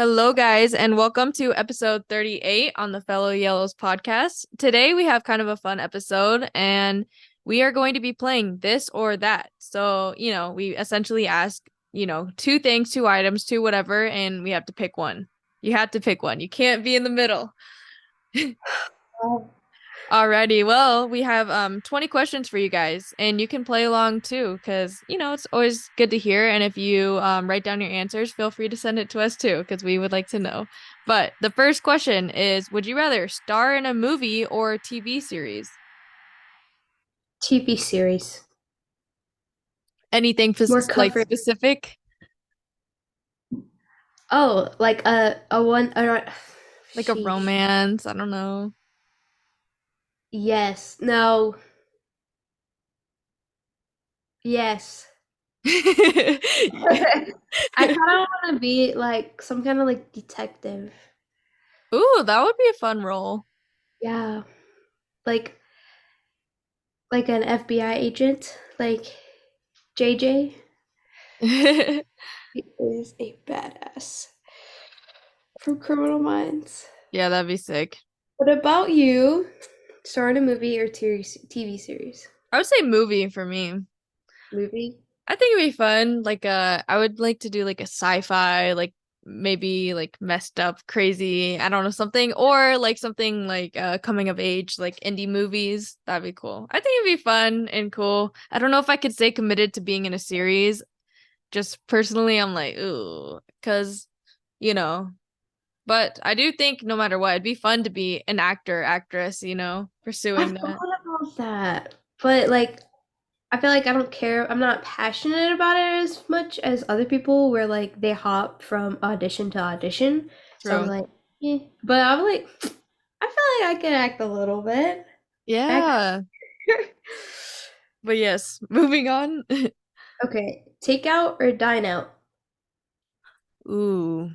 Hello, guys, and welcome to episode 38 on the Fellow Yellows podcast. Today, we have kind of a fun episode, and we are going to be playing this or that. So, we essentially ask, two things, two items, two whatever, and we have to pick one. You have to pick one. You can't be in the middle. Oh, Alrighty, well, we have 20 questions for you guys, and you can play along too, because it's always good to hear. And if you write down your answers, feel free to send it to us too, because we would like to know. But the first question is, would you rather star in a movie or TV series? TV series. Anything More like comfort. specific? Oh, like a one Like a sheesh. romance? I don't know. Yes. No. Yes. I kind of want to be like some kind of like detective. Ooh, that would be a fun role. Yeah. Like an FBI agent, like JJ. He is a badass from Criminal Minds. Yeah, that'd be sick. What about you? Star in a movie or TV series? I would say movie for me. Movie? I think it'd be fun. Like I would like to do like a sci-fi, like maybe like messed up, crazy, I don't know, something or like something like coming of age, like indie movies. That'd be cool. I think it'd be fun and cool. I don't know if I could stay committed to being in a series. Just personally, I'm like, ooh, because you know, but I do think no matter what, it'd be fun to be an actor, actress, I pursuing that. thought about that, but like I feel like I don't care. I'm not passionate about it as much as other people where like they hop from audition to audition. So I'm True. like, eh. But I'm like, I feel like I can act a little bit. Act. Yeah. But yes, moving on. Okay, take out or dine out? Ooh.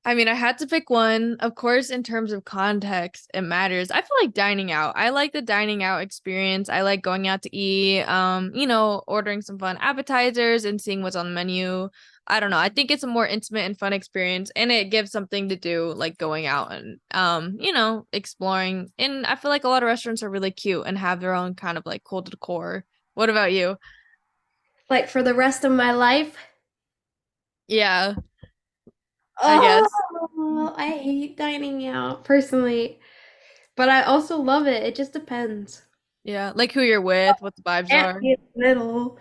I mean, I had to pick one. Of course, in terms of context, it matters. I feel like dining out. I like the dining out experience. I like going out to eat, ordering some fun appetizers and seeing what's on the menu. I don't know. I think it's a more intimate and fun experience, and it gives something to do, like going out and exploring. And I feel like a lot of restaurants are really cute and have their own kind of like cool decor. What about you? Like for the rest of my life? Yeah, I guess. Oh, I hate dining out personally, but I also love it. It just depends. Yeah, like who you're with, what the vibes Can't are. be in the middle.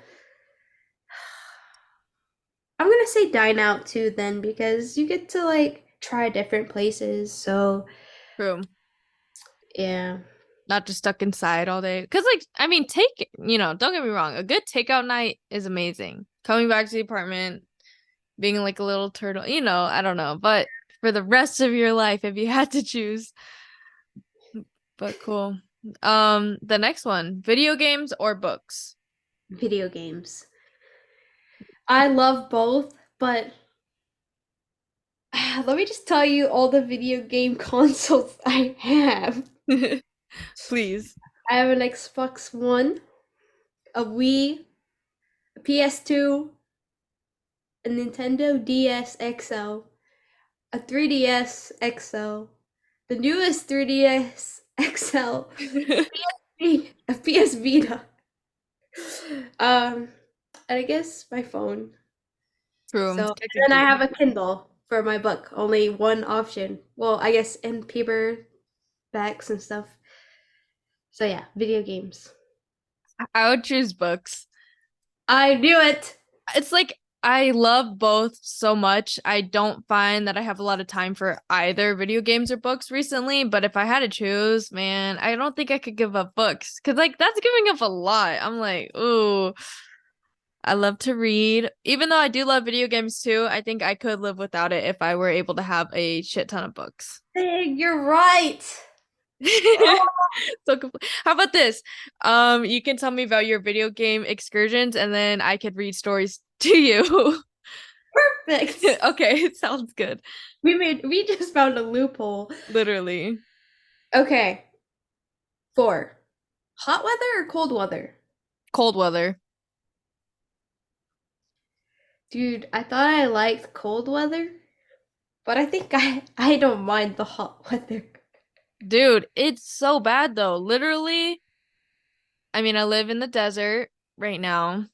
I'm gonna say dine out too then because you get to like try different places. So True. yeah. Not just stuck inside all day. Because, like, I mean, don't get me wrong, a good takeout night is amazing. Coming back to the apartment, being like a little turtle, I don't know. But for the rest of your life, if you had to choose, but cool. The next one, video games or books? Video games. I love both, but let me just tell you all the video game consoles I have. Please. I have an Xbox One, a Wii, a PS2, a Nintendo DS XL, a 3DS XL, the newest 3DS XL, a PS Vita. Um, and I guess my phone. True, So, and then I technically. have a Kindle for my book. Only one option. Well, I guess in paperbacks and stuff. So yeah, video games. I would choose books. I knew it. It's like I love both so much. I don't find that I have a lot of time for either video games or books recently, but if I had to choose, man, I don't think I could give up books because like that's giving up a lot. I'm like, ooh, I love to read. Even though I do love video games too, I think I could live without it if I were able to have a shit ton of books. Hey, you're right. Oh, How about this? You can tell me about your video game excursions and then I could read stories to you. perfect. Okay, it sounds good. We just found a loophole. Literally. Okay, four. Hot weather or cold weather? Cold weather. Dude, I thought I liked cold weather, but I think I don't mind the hot weather. Dude, it's so bad though. Literally, I mean, I live in the desert right now,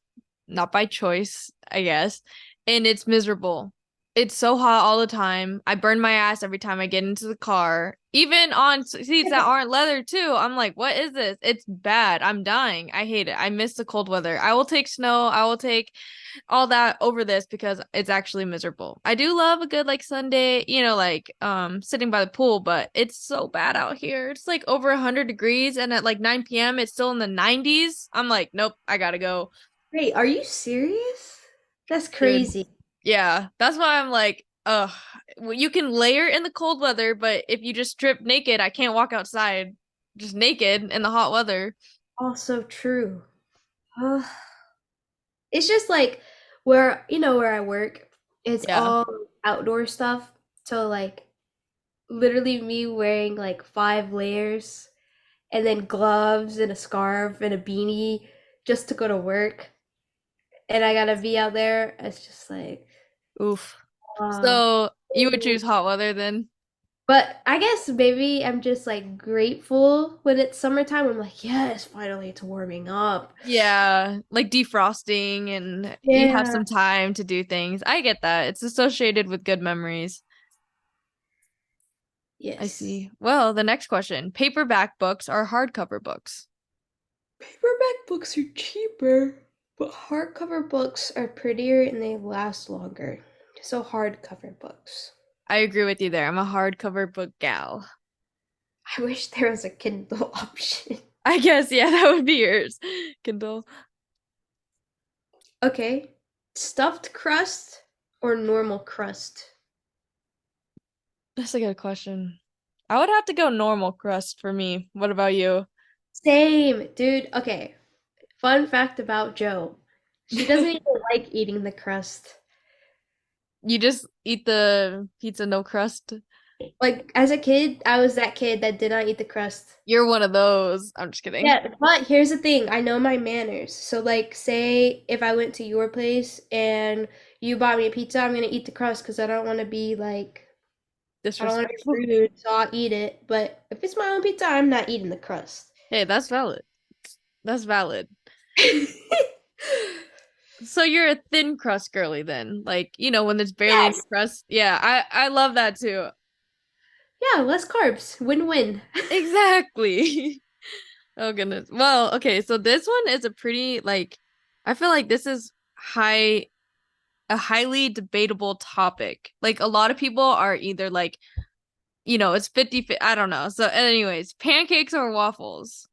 not by choice, I guess, and it's miserable. It's so hot all the time. I burn my ass every time I get into the car, even on seats that aren't leather too. I'm like, what is this? It's bad. I'm dying. I hate it. I miss the cold weather. I will take snow. I will take all that over this because it's actually miserable. I do love a good like Sunday, like sitting by the pool, but it's so bad out here. It's like over 100 degrees and at like 9 p.m. it's still in the 90s. I'm like, nope, I gotta go. Wait, are you serious? That's Dude. crazy. Yeah, that's why I'm like, ugh. Well, you can layer in the cold weather, but if you just strip naked, I can't walk outside just naked in the hot weather. Also true. Uh, it's just like where I work, it's Yeah. all outdoor stuff. So like literally me wearing like 5 layers and then gloves and a scarf and a beanie just to go to work. And I gotta be out there. It's just like, Oof. uh, So you would choose hot weather then? but I guess maybe I'm just like grateful when it's summertime. I'm like, yes, finally it's warming up. Yeah, like defrosting and you have Yeah. some time to do things. I get that. It's associated with good memories. I Yes. see. Well, the next question. Paperback books or hardcover books? Paperback books are cheaper, but hardcover books are prettier and they last longer. So hardcover books. I agree with you there. I'm a hardcover book gal. I wish there was a Kindle option. I guess, yeah, that would be yours. Kindle. Okay. Stuffed crust or normal crust? That's a good question. I would have to go normal crust for me. What about you? Same, dude. Okay. Fun fact about Joe. She doesn't even like eating the crust. You just eat the pizza no crust? Like as a kid, I was that kid that did not eat the crust. You're one of those. I'm just kidding. Yeah, but here's the thing. I know my manners. So like say if I went to your place and you bought me a pizza, I'm gonna eat the crust because I don't want to be like I don't want to Disrespectful. be rude, so I'll eat it. But if it's my own pizza, I'm not eating the crust. Hey, that's valid. That's valid. So you're a thin crust girly then. Like, when there's barely any Yes. crust. Yeah, I love that too. Yeah, less carbs. Win-win. Exactly. Oh goodness. Well, okay, so this one is a pretty like I feel like this is a highly debatable topic. Like a lot of people are either like, it's 50, I don't know. So anyways, pancakes or waffles?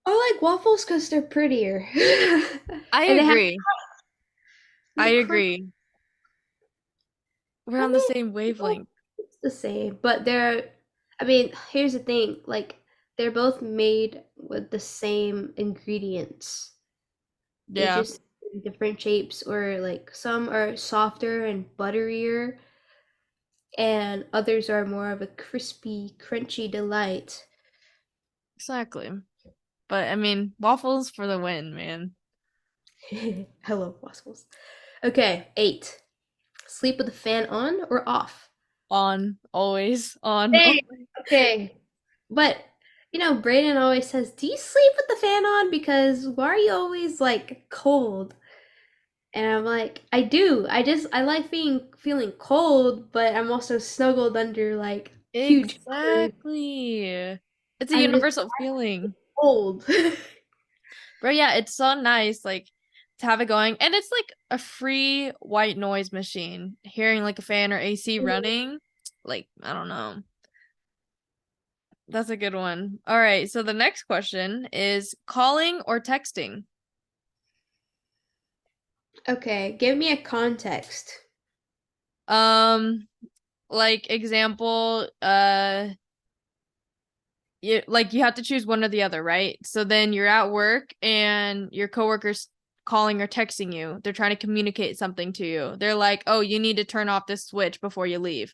I like waffles because they're prettier. I And they have agree. I the crust. agree. We're I on the mean, same well, wavelength. it's the same, but I mean, here's the thing, like they're both made with the same ingredients. They Yeah, just in different shapes, or like some are softer and butterier, and others are more of a crispy, crunchy delight. exactly. But I mean, waffles for the win, man. I love waffles. Okay, 8. Sleep with the fan on or off? On, always, on. Hey, okay. But Brayden always says, "Do you sleep with the fan on? Because why are you always like cold?" And I'm like, "I do. I like being feeling cold, but I'm also snuggled under like huge covers. Exactly. It's a I'm just universal feeling. cold." Bro, yeah, it's so nice, like, to have it going. And it's like a free white noise machine. Hearing like a fan or AC running, like, I don't know. That's a good one. All right, so the next question is calling or texting? Okay, give me a context. Um, like example, you have to choose one or the other, right? So then you're at work and your coworker's calling or texting you. They're trying to communicate something to you. They're like, "Oh, you need to turn off this switch before you leave."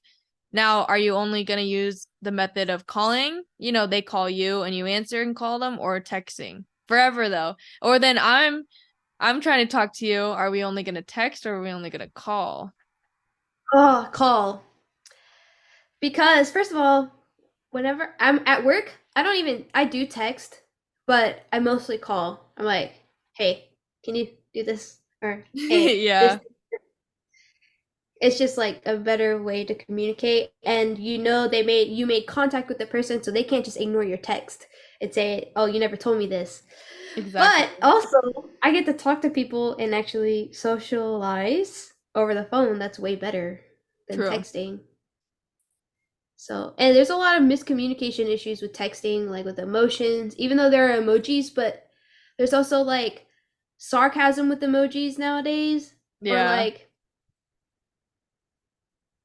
Now, are you only going to use the method of calling? They call you and you answer and call them, or texting? Forever though. Or then I'm trying to talk to you. Are we only gonna text or are we only gonna call? Oh, call. Because first of all, whenever I'm at work, I do text, but I mostly call. I'm like, "Hey, can you do this?" Or, "Hey, this." Yeah, It's just like a better way to communicate, and you made contact with the person, so they can't just ignore your text and say, "Oh, you never told me this." exactly. But also, I get to talk to people and actually socialize over the phone. That's way better than True. texting. So, and there's a lot of miscommunication issues with texting, like with emotions, even though there are emojis, but there's also like sarcasm with emojis nowadays, or Yeah. like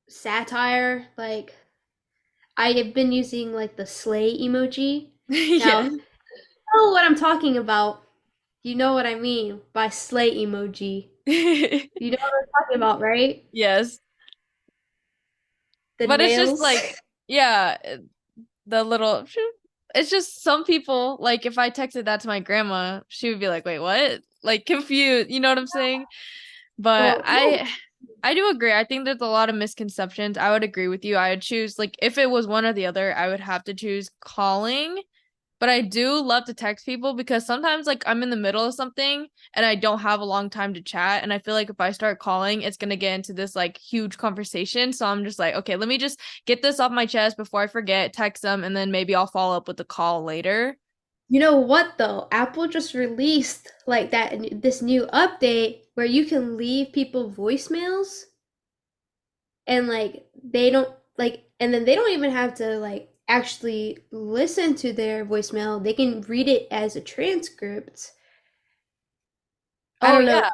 satire. Like, I have been using like the slay emoji. Now, if Yes. you know what I'm talking about, you know what I mean by slay emoji. You know what I'm talking about, right? Yes. The But it's just nails. like, yeah, the little, it's just some people, like if I texted that to my grandma, she would be like, wait, what? Like confused, you know what I'm saying? But Well, yeah, I do agree. I think there's a lot of misconceptions. I would agree with you. I would choose like if it was one or the other, I would have to choose calling. But I do love to text people because sometimes like I'm in the middle of something and I don't have a long time to chat. And I feel like if I start calling, it's gonna get into this like huge conversation. So I'm just like, okay, let me just get this off my chest before I forget, text them, and then maybe I'll follow up with the call later. you know what though? Apple just released like this new update where you can leave people voicemails and like they don't like and then they don't even have to like actually listen to their voicemail. They can read it as a transcript. I Oh don't know. yeah,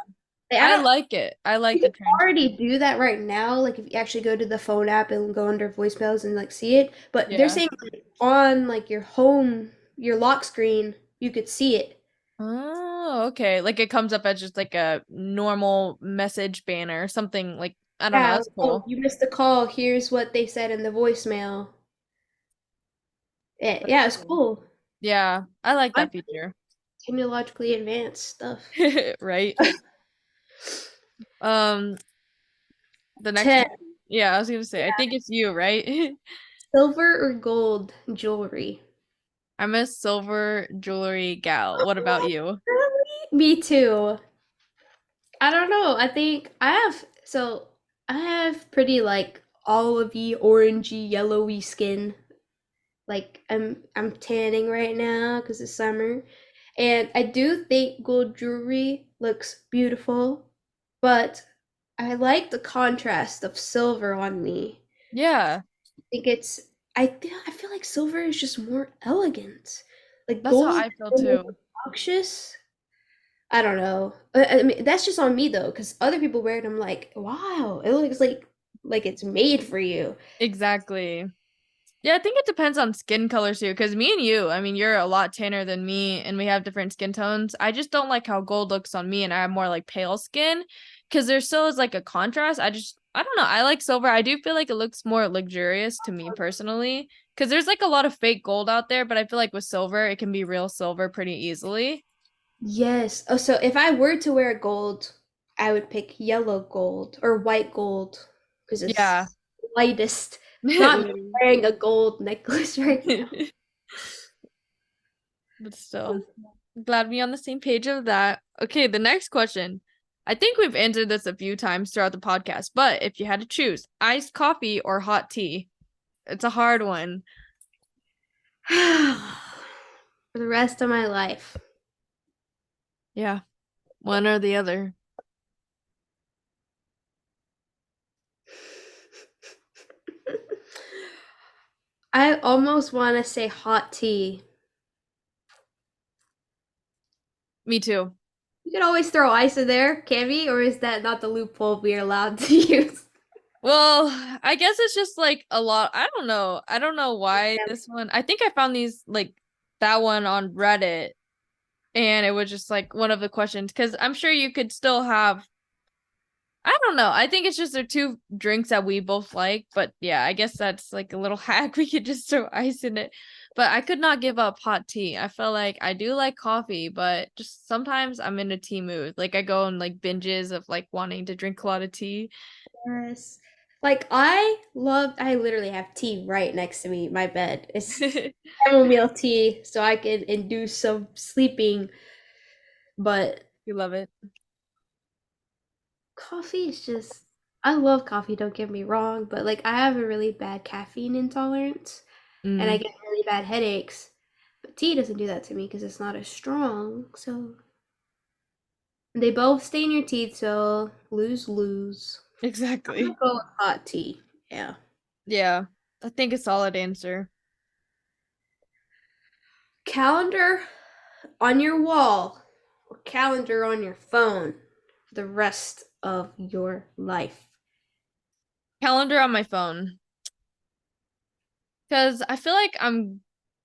I I don't like it. I You like the can transcript. already do that right now, like if you actually go to the phone app and go under voicemails and like see it. But they're Yeah. saying like, on like your lock screen, you could see it. Oh, okay. Like it comes up as just like a normal message banner, something like I don't know. Yeah, That's oh, cool. you missed the call. Here's what they said in the voicemail. That's Yeah, it's cool. cool. Yeah, I like I'm that feature. technologically advanced stuff. Right. Um, the next 10. one. Yeah, I was gonna say, I think it's you, right? Silver or gold jewelry? I'm a silver jewelry gal. What about you? Really? Me too. I don't know. I have pretty like olivey, orangey, yellowy skin. Like I'm tanning right now because it's summer. And I do think gold jewelry looks beautiful, but I like the contrast of silver on me. Yeah, I think it's I feel like silver is just more elegant. Like that's how gold is I feel almost too. obnoxious. I don't know. I mean, that's just on me though, because other people wear it. I'm like, wow, it looks like it's made for you. Exactly. Yeah, I think it depends on skin colors too, because me and you, I mean, you're a lot tanner than me, and we have different skin tones. I just don't like how gold looks on me, and I have more like pale skin, because there still is like a contrast. I don't know. I like silver. I do feel like it looks more luxurious to me personally, because there's like a lot of fake gold out there, but I feel like with silver, it can be real silver pretty easily. Yes. Oh, so if I were to wear gold, I would pick yellow gold or white gold because Yeah. it's lightest. Not Literally. wearing a gold necklace right now. But still, glad we on the same page of that. Okay, the next question. I think we've answered this a few times throughout the podcast, but if you had to choose iced coffee or hot tea, it's a hard one. For the rest of my life. Yeah, one or the other. I almost want to say hot tea. Me too. You can always throw ice in there, can we? Or is that not the loophole we're allowed to use? Well, I guess it's just like a lot. I don't know. I don't know why this one. I think I found these like that one on Reddit and it was just like one of the questions because I'm sure you could still have I don't know. I think it's just they're two drinks that we both like, but yeah, I guess that's like a little hack. We could just throw ice in it. But I could not give up hot tea. I feel like I do like coffee, but just sometimes I'm in a tea mood. Like I go on like binges of like wanting to drink a lot of tea. Yes. Like I literally have tea right next to me, my bed. It's chamomile tea, so I can induce some sleeping. But You love it. coffee is just, I love coffee, don't get me wrong, but like I have a really bad caffeine intolerance and I Mm, get really bad headaches. But tea doesn't do that to me because it's not as strong. So they both stain your teeth, so lose lose. I'm gonna exactly. go with hot tea. Yeah. Yeah. I think a solid answer. Calendar on your wall or calendar on your phone for the rest of your life. Calendar on my phone. Because I feel like I'm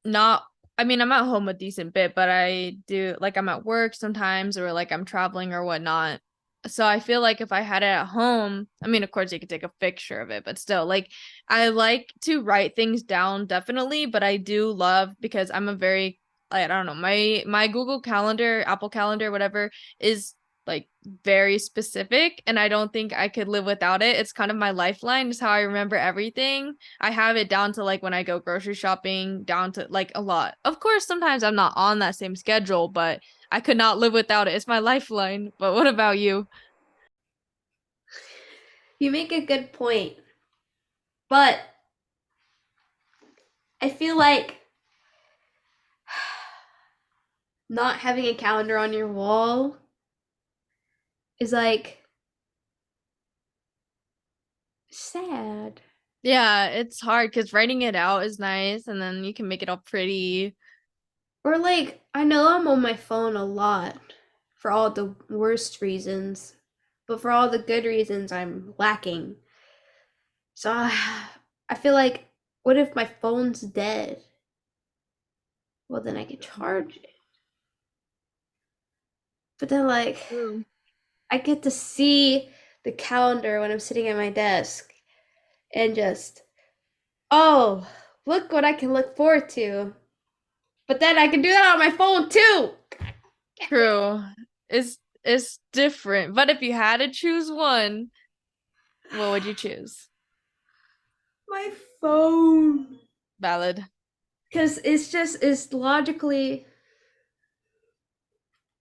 not, I mean, I'm at home a decent bit, but I do, like, I'm at work sometimes or like I'm traveling or whatnot. So I feel like if I had it at home, I mean, of course, you could take a picture of it, but still, like, I like to write things down definitely, but I do love because I'm a very, I don't know, my Google Calendar, Apple Calendar, whatever, is like very specific, and I don't think I could live without it. It's kind of my lifeline, is how I remember everything. I have it down to like when I go grocery shopping, down to like a lot. Of course, sometimes I'm not on that same schedule, but I could not live without it. It's my lifeline. But what about you? You make a good point, but I feel like not having a calendar on your wall is like sad. Yeah, it's hard because writing it out is nice, and then you can make it all pretty. Or like I know I'm on my phone a lot for all the worst reasons, but for all the good reasons I'm lacking. So I feel like what if my phone's dead? Well, then I could charge it. But then like True. I get to see the calendar when I'm sitting at my desk and just, oh, look what I can look forward to. But then I can do that on my phone too. True. It's different. But if you had to choose one, what would you choose? My phone. Valid. Because it's logically,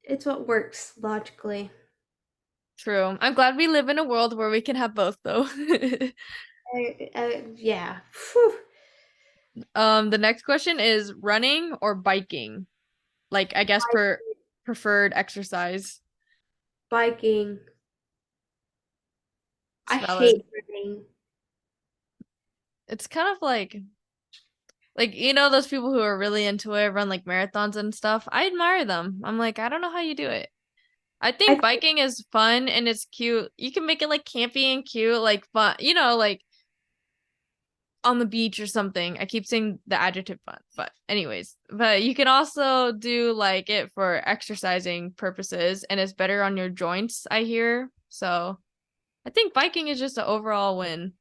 it's what works logically. True. I'm glad we live in a world where we can have both though. Yeah. Whew. The next question is running or biking? Like, I guess per preferred exercise. Biking. It's I valid. hate running. It's kind of like those people who are really into it, run like marathons and stuff. I admire them. I'm like, I don't know how you do it. I I think think biking is fun and it's cute. You can make it like campy and cute, like fun, like on the beach or something. I keep saying the adjective fun, but anyways, but you can also do like it for exercising purposes and it's better on your joints, I hear. So I think biking is just an overall win.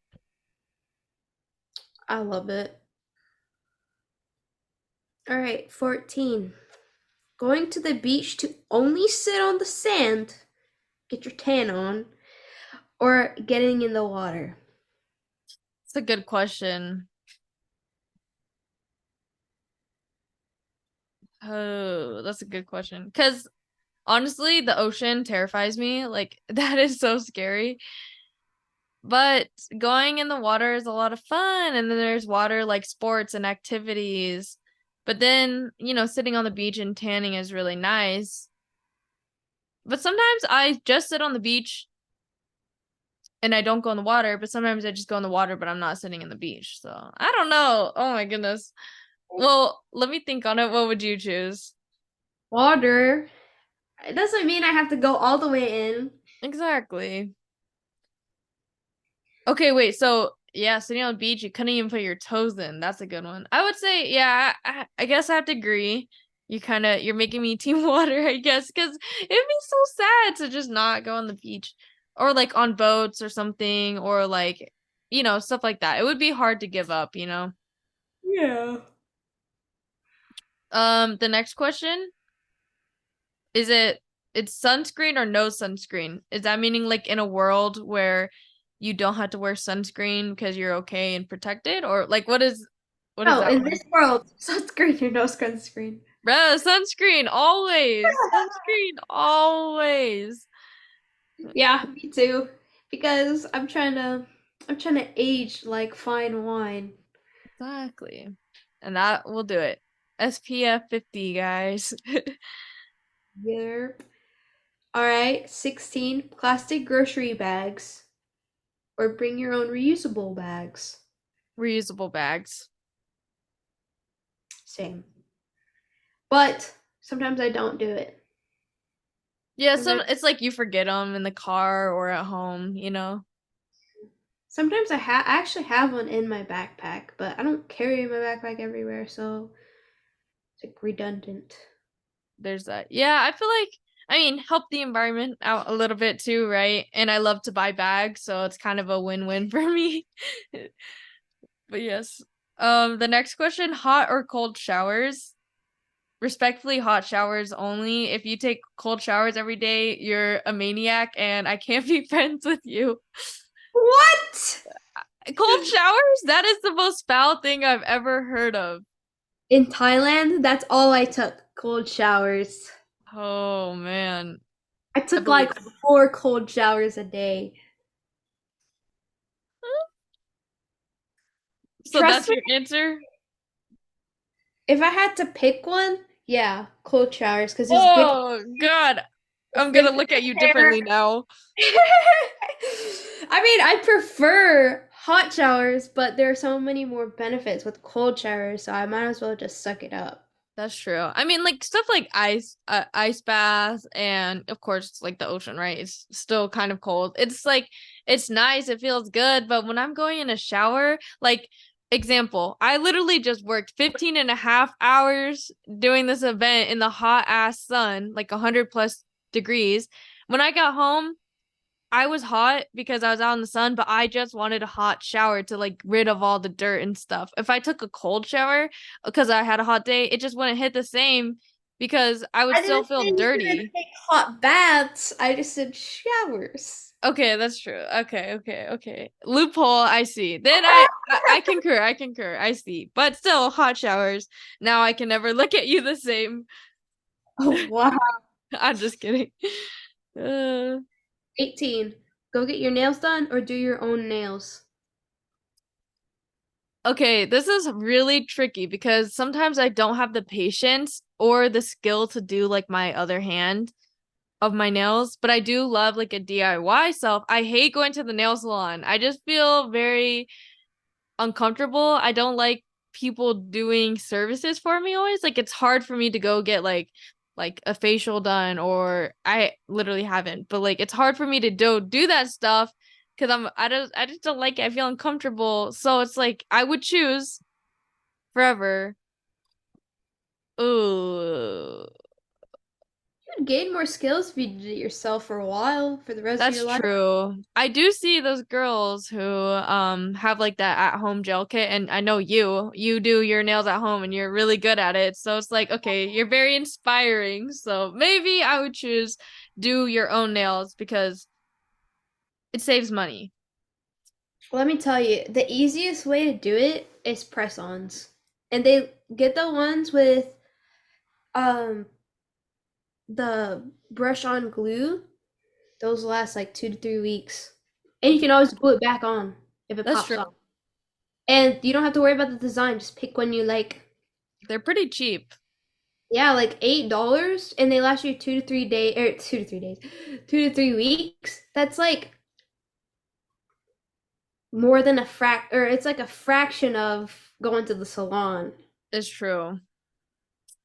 I love it. All right, 14. Going to the beach to only sit on the sand, get your tan on, or getting in the water. It's a good question. Oh, that's a good question. Because honestly, the ocean terrifies me. Like, that is so scary. But going in the water is a lot of fun. And then there's water like sports and activities. But then, sitting on the beach and tanning is really nice. But sometimes I just sit on the beach and I don't go in the water. But sometimes I just go in the water, but I'm not sitting in the beach. So I don't know. Oh my goodness. Well, let me think on it. What would you choose? Water. It doesn't mean I have to go all the way in. Exactly. Okay, wait. So, yeah, sitting on the beach, you couldn't even put your toes in. That's a good one. I would say, yeah, I guess I have to agree. You're making me team water, I guess, because it'd be so sad to just not go on the beach. or like on boats or something, or like, stuff like that. It would be hard to give up, you know. Yeah. The next question is it's sunscreen or no sunscreen? Is that meaning like in a world where you don't have to wear sunscreen because you're okay and protected, or like what is No, that in one? this world, sunscreen or no sunscreen. Bruh, sunscreen always. Sunscreen always. Yeah, me too. Because I'm trying to age like fine wine. Exactly. And that will do it. SPF 50, guys. Yep. All right, 16 plastic grocery bags or bring your own reusable bags. Reusable bags. Same. But sometimes I don't do it. Yeah, Sometimes it's like you forget them in the car or at home, you know? sometimes I actually have one in my backpack, but I don't carry my backpack everywhere, so it's like redundant. There's that. Yeah, I feel like, I mean, help the environment out a little bit too, right? And I love to buy bags, so it's kind of a win-win for me. But yes. The next question, hot or cold showers? Respectfully, hot showers only. If you take cold showers every day, you're a maniac and I can't be friends with you. What? Cold showers? That is the most foul thing I've ever heard of. In Thailand, that's all I took, cold showers. Oh man. I I took believe like 4 cold showers a day. so Trust that's me, your answer? if I had to pick one, yeah, cold showers because Oh God. it's I'm good gonna for look at you your hair. differently now. I mean, I prefer hot showers, but there are so many more benefits with cold showers, so I might as well just suck it up. That's true. I mean, like stuff like ice baths, and of course, it's like the ocean, right? It's still kind of cold. It's like it's nice, it feels good, but when I'm going in a shower, like example, I literally just worked 15 and a half hours doing this event in the hot ass sun, like 100 plus degrees. When I got home, I was hot because I was out in the sun, but I just wanted a hot shower to like rid of all the dirt and stuff. If I took a cold shower because I had a hot day, it just wouldn't hit the same because I would I still didn't feel say you couldn't dirty. take hot baths. I just said showers. Okay, that's true. Okay. Loophole, I see. Then I concur. I concur. I see. But still, hot showers. Now I can never look at you the same. Oh, wow. I'm just kidding. Uh, 18. Go get your nails done or do your own nails. Okay, this is really tricky because sometimes I don't have the patience or the skill to do like my other hand of my nails, but I do love like a DIY self. I hate going to the nail salon. I just feel very uncomfortable. I don't like people doing services for me always. Like it's hard for me to go get like a facial done or I literally haven't, but like it's hard for me to do that stuff because I just don't like it. I feel uncomfortable. So it's like I would choose forever. Ooh. You'd gain more skills if you did it yourself for a while, for the rest of your That's life. true. I do see those girls who have like that at home gel kit, and I know you do your nails at home and you're really good at it. So it's like, okay, you're very inspiring. So maybe I would choose do your own nails because it saves money. Let me tell you, the easiest way to do it is press-ons. And they get the ones with um the brush-on glue. Those last like 2 to 3 weeks. And you can always glue it back on if it That's pops true. off. And you don't have to worry about the design. Just pick one you like. They're pretty cheap. Yeah, like $8, and they last you 2 to 3 days, or 2 to 3 days, 2 to 3 weeks. That's like more than or it's like a fraction of going to the salon. It's true.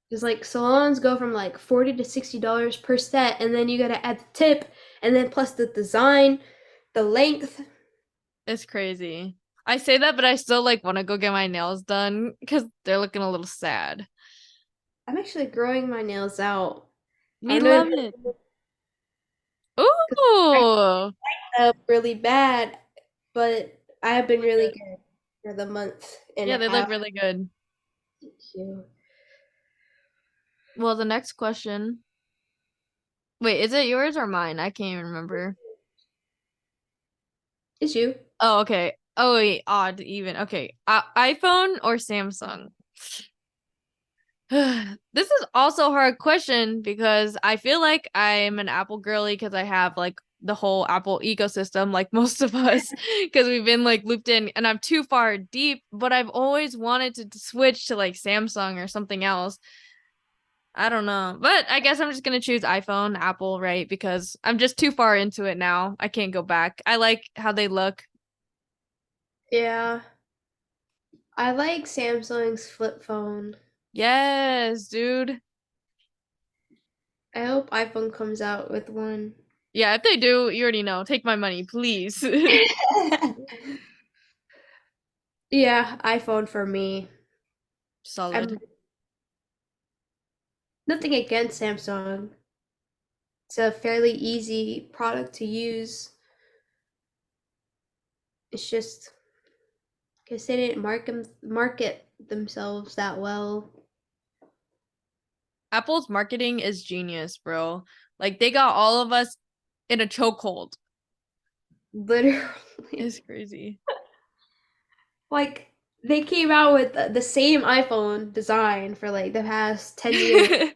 Because like salons go from like $40 to $60 per set, and then you gotta add the tip, and then plus the design, the length. It's crazy. I say that, but I still like want to go get my nails done because they're looking a little sad. I'm actually growing my nails out. I Me don't know love it. if I Ooh. really bad, but I have been Really really good. good for the month and Yeah, a they look half. really good. Thank you. Well, the next question. Wait, is it yours or mine? I can't even remember. It's you. Oh, okay. Oh, wait, odd even. Okay. iPhone or Samsung? This is also a hard question because I feel like I'm an Apple girly because I have like the whole Apple ecosystem, like most of us, because we've been like looped in and I'm too far deep, but I've always wanted to switch to like Samsung or something else. I don't know. But I guess I'm just gonna choose iPhone, Apple, right? Because I'm just too far into it now. I can't go back. I like how they look. Yeah. I like Samsung's flip phone. Yes, dude. I hope iPhone comes out with one. Yeah, if they do, you already know. Take my money, please. Yeah, iPhone for me. I'm Solid. nothing against Samsung. It's a fairly easy product to use. It's just because they didn't market themselves that well. Apple's marketing is genius, bro. Like they got all of us in a chokehold. Literally. It's crazy. Like they came out with the same iPhone design for like the past 10 years.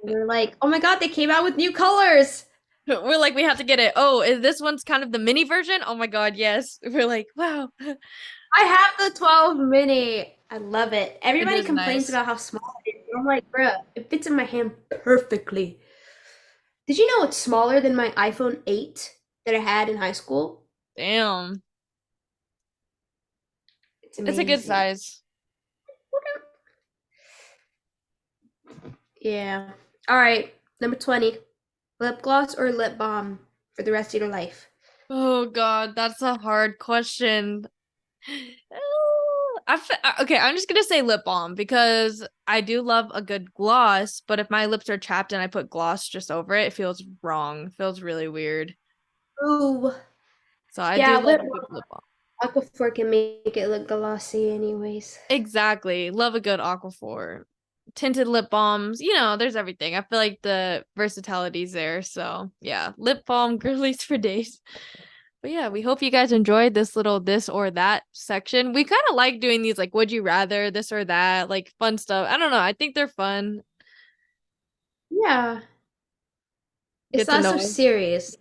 We're like, "Oh my God, they came out with new colors." We're like, we have to get it. Oh, is this one's kind of the mini version? Oh my God, yes. We're like, wow. I have the 12 mini. I love it. It Everybody is complains nice. about how small it is. I'm like, bruh, it fits in my hand perfectly. Did you know it's smaller than my iPhone 8 that I had in high school? Damn. It's It's a good amazing. size. Yeah. All right. Number 20. Lip gloss or lip balm for the rest of your life? Oh God, that's a hard question. Okay, I'm just gonna say lip balm because I do love a good gloss, but if my lips are chapped and I put gloss just over it, it feels wrong. It feels really weird. Ooh. So I do Yeah, love lip a good lip balm. Aquaphor can make it look glossy anyways. Exactly. Love a good Aquaphor. Tinted lip balms, there's everything. I feel like the versatility's there. So yeah, lip balm girlies for days. But yeah, we hope you guys enjoyed this little this or that section. We kind of like doing these like would you rather, this or that, like fun stuff. I don't know. I think they're fun. Yeah. It's Get to not so know us. serious. Or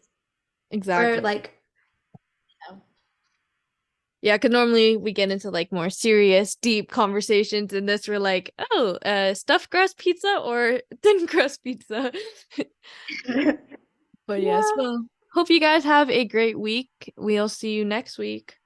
Exactly. like, Yeah, because normally we get into like more serious, deep conversations, and this we're like, oh, stuffed crust pizza or thin crust pizza. But yes, yeah. well, hope you guys have a great week. We'll see you next week.